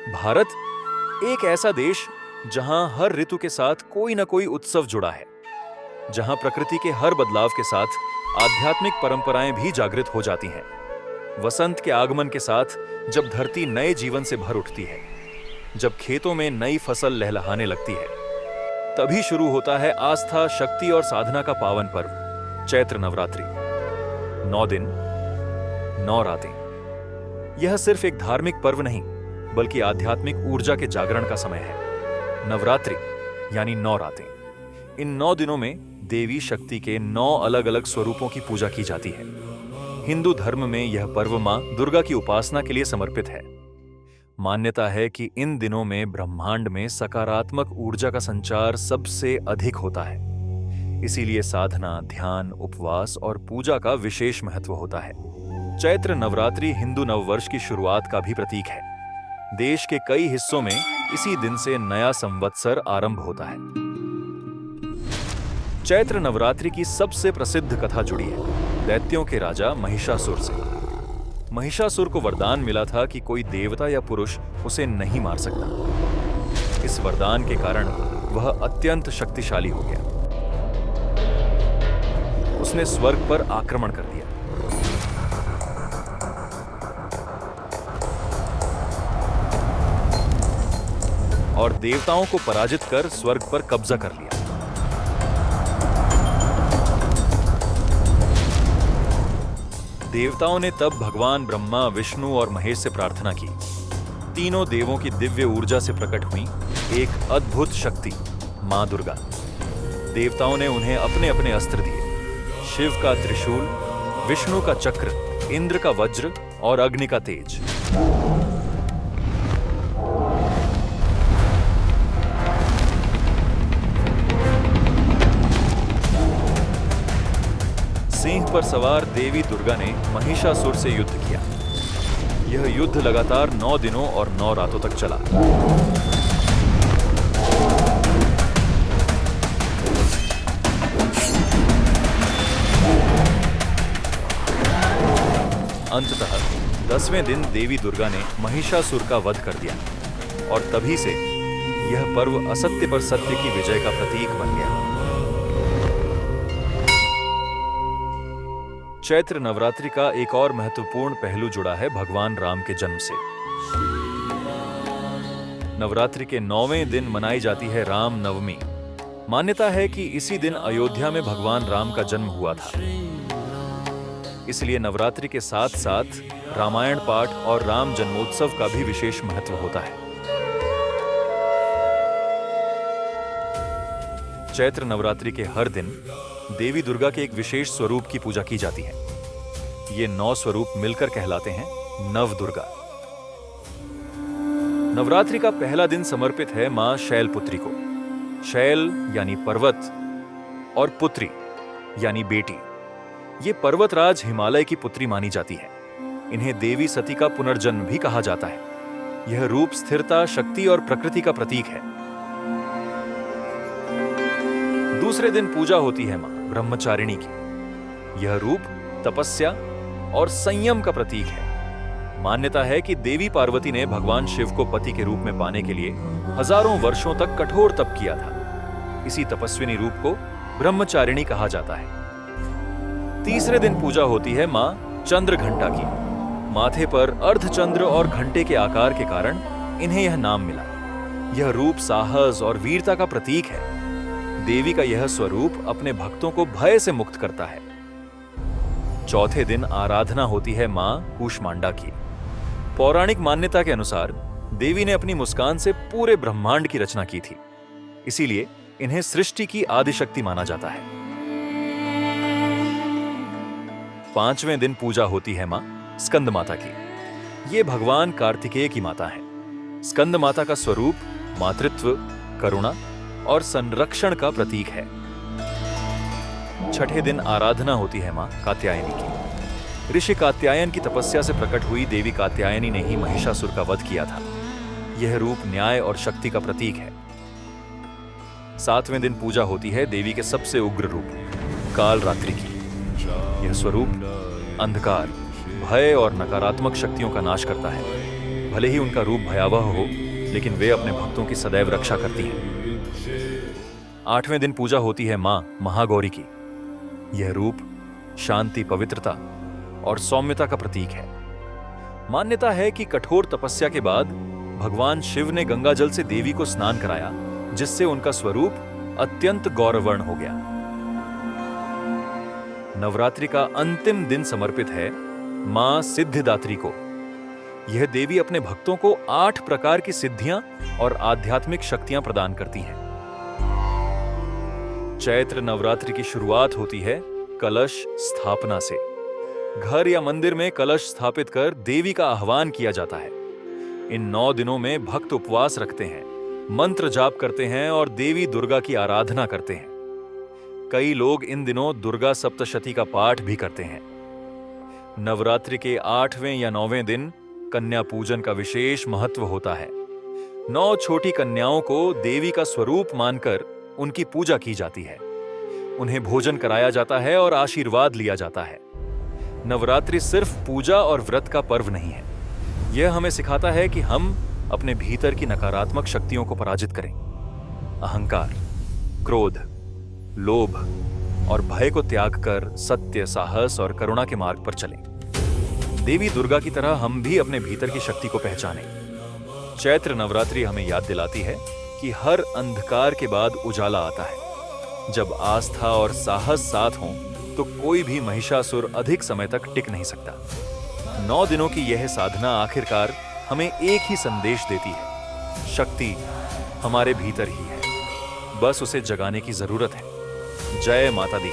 भारत एक ऐसा देश जहां हर ऋतु के साथ कोई ना कोई उत्सव जुड़ा है, जहां प्रकृति के हर बदलाव के साथ आध्यात्मिक परंपराएं भी जागृत हो जाती हैं। वसंत के आगमन के साथ जब धरती नए जीवन से भर उठती है, जब खेतों में नई फसल लहलहाने लगती है, तभी शुरू होता है आस्था, शक्ति और साधना का पावन पर्व चैत्र नवरात्रि। 9 दिन 9 रातें। यह सिर्फ एक धार्मिक पर्व नहीं, बल्कि आध्यात्मिक ऊर्जा के जागरण का समय है। नवरात्रि यानी 9 रातें। इन 9 दिनों में देवी शक्ति के 9 अलग-अलग स्वरूपों की पूजा की जाती है। हिंदू धर्म में यह पर्व मां दुर्गा की उपासना के लिए समर्पित है। मान्यता है कि इन दिनों में ब्रह्मांड में सकारात्मक ऊर्जा का संचार सबसे अधिक होता है। इसीलिए साधना, ध्यान, उपवास और पूजा का विशेष महत्व होता है। चैत्र नवरात्रि हिंदू नववर्ष की शुरुआत का भी प्रतीक है। देश के कई हिस्सों में इसी दिन से नया संवत्सर आरंभ होता है। चैत्र नवरात्रि की सबसे प्रसिद्ध कथा जुड़ी है दैत्यों के राजा महिषासुर से। महिषासुर को वरदान मिला था कि कोई देवता या पुरुष उसे नहीं मार सकता। इस वरदान के कारण वह अत्यंत शक्तिशाली हो गया। उसने स्वर्ग पर आक्रमण कर दिया। और देवताओं को पराजित कर स्वर्ग पर कब्जा कर लिया। देवताओं ने तब भगवान ब्रह्मा, विष्णु और महेश से प्रार्थना की। तीनों देवों की दिव्य ऊर्जा से प्रकट हुई एक अद्भुत शक्ति मां दुर्गा। देवताओं ने उन्हें अपने अपने अस्त्र दिए। शिव का त्रिशूल, विष्णु का चक्र, इंद्र का वज्र और अग्नि का तेज। सिंह पर सवार देवी दुर्गा ने महिषासुर से युद्ध किया। यह युद्ध लगातार 9 दिनों और 9 रातों तक चला। अंततः 10वें दिन देवी दुर्गा ने महिषासुर का वध कर दिया और तभी से यह पर्व असत्य पर सत्य की विजय का प्रतीक बन गया। चैत्र नवरात्रि का एक और महत्वपूर्ण पहलू जुड़ा है भगवान राम के जन्म से। नवरात्रि के 9वें दिन मनाई जाती है राम नवमी। मान्यता है कि इसी दिन अयोध्या में भगवान राम का जन्म हुआ था। इसलिए नवरात्रि के साथ साथ रामायण पाठ और राम जन्मोत्सव का भी विशेष महत्व होता है। चैत्र नवरात्रि के हर दिन देवी दुर्गा के एक विशेष स्वरूप की पूजा की जाती है। ये 9 स्वरूप मिलकर कहलाते हैं नव दुर्गा। नवरात्रि का पहला दिन समर्पित है मां शैलपुत्री को। शैल यानी पर्वत और पुत्री यानी बेटी। ये पर्वतराज हिमालय की पुत्री मानी जाती है। इन्हें देवी सती का पुनर्जन्म भी कहा जाता है। यह रूप स्थिरता, शक्ति और प्रकृति का प्रतीक है। दूसरे दिन पूजा होती है मां ब्रह्मचारिणी की। यह रूप तपस्या और संयम का प्रतीक है। मान्यता है कि देवी पार्वती ने भगवान शिव को पति के रूप में पाने के लिए हजारों वर्षों तक कठोर तप किया था। इसी तपस्विनी रूप को ब्रह्मचारिणी कहा जाता है। तीसरे दिन पूजा होती है मां चंद्रघंटा की। माथे पर अर्धचंद्र और घंटे के आकार के कारण इन्हें यह नाम मिला। यह रूप साहस और वीरता का प्रतीक है। देवी का यह स्वरूप अपने भक्तों को भय से मुक्त करता है। चौथे दिन आराधना होती है मां कूष्मांडा की। पौराणिक मान्यता के अनुसार देवी ने अपनी मुस्कान से पूरे ब्रह्मांड की रचना की थी। इसीलिए इन्हें सृष्टि की आदिशक्ति माना जाता है। 5वें दिन पूजा होती है मां स्कंद माता की। ये भगवान कार्तिकेय की माता है। स्कंद माता का स्वरूप मातृत्व, करुणा और संरक्षण का प्रतीक है। छठे दिन आराधना होती है मां कात्यायनी की। ऋषि कात्यायन की तपस्या से प्रकट हुई देवी कात्यायनी ने ही महिषासुर का वध किया था। यह रूप न्याय और शक्ति का प्रतीक है। 7वें दिन पूजा होती है देवी के सबसे उग्र रूप काल रात्रि की। यह स्वरूप अंधकार, भय और नकारात्मक शक्तियों का नाश करता है। भले ही उनका रूप भयावह हो, लेकिन वे अपने भक्तों की सदैव रक्षा करती हैं। 8वें दिन पूजा होती है मां महागौरी की। यह रूप शांति, पवित्रता और सौम्यता का प्रतीक है। मान्यता है कि कठोर तपस्या के बाद भगवान शिव ने गंगा जल से देवी को स्नान कराया, जिससे उनका स्वरूप अत्यंत गौरवर्ण हो गया। नवरात्रि का अंतिम दिन समर्पित है मां सिद्धिदात्री को। यह देवी अपने भक्तों को 8 प्रकार की सिद्धियां और आध्यात्मिक शक्तियां प्रदान करती हैं। चैत्र नवरात्रि की शुरुआत होती है कलश स्थापना से। घर या मंदिर में कलश स्थापित कर देवी का आह्वान किया जाता है। इन 9 दिनों में भक्त उपवास रखते हैं, मंत्र जाप करते हैं और देवी दुर्गा की आराधना करते हैं। कई लोग इन दिनों दुर्गा सप्तशती का पाठ भी करते हैं। नवरात्रि के 8वें या 9वें दिन कन्या पूजन का विशेष महत्व होता है। 9 छोटी कन्याओं को देवी का स्वरूप मानकर उनकी पूजा की जाती है। उन्हें भोजन कराया जाता है और आशीर्वाद लिया जाता है। नवरात्रि सिर्फ पूजा और व्रत का पर्व नहीं है। यह हमें सिखाता है कि हम अपने भीतर की नकारात्मक शक्तियों को पराजित करें। अहंकार, क्रोध, लोभ और भय को त्याग कर सत्य, साहस और करुणा के मार्ग पर चलें। देवी दुर्गा की तरह हम भी अपने भीतर की शक्ति को पहचानें। चैत्र नवरात्रि हमें याद दिलाती है कि हर अंधकार के बाद उजाला आता है। जब आस्था और साहस साथ हों तो कोई भी महिषासुर अधिक समय तक टिक नहीं सकता। 9 दिनों की यह साधना आखिरकार हमें एक ही संदेश देती है, शक्ति हमारे भीतर ही है, बस उसे जगाने की जरूरत है। जय माता दी।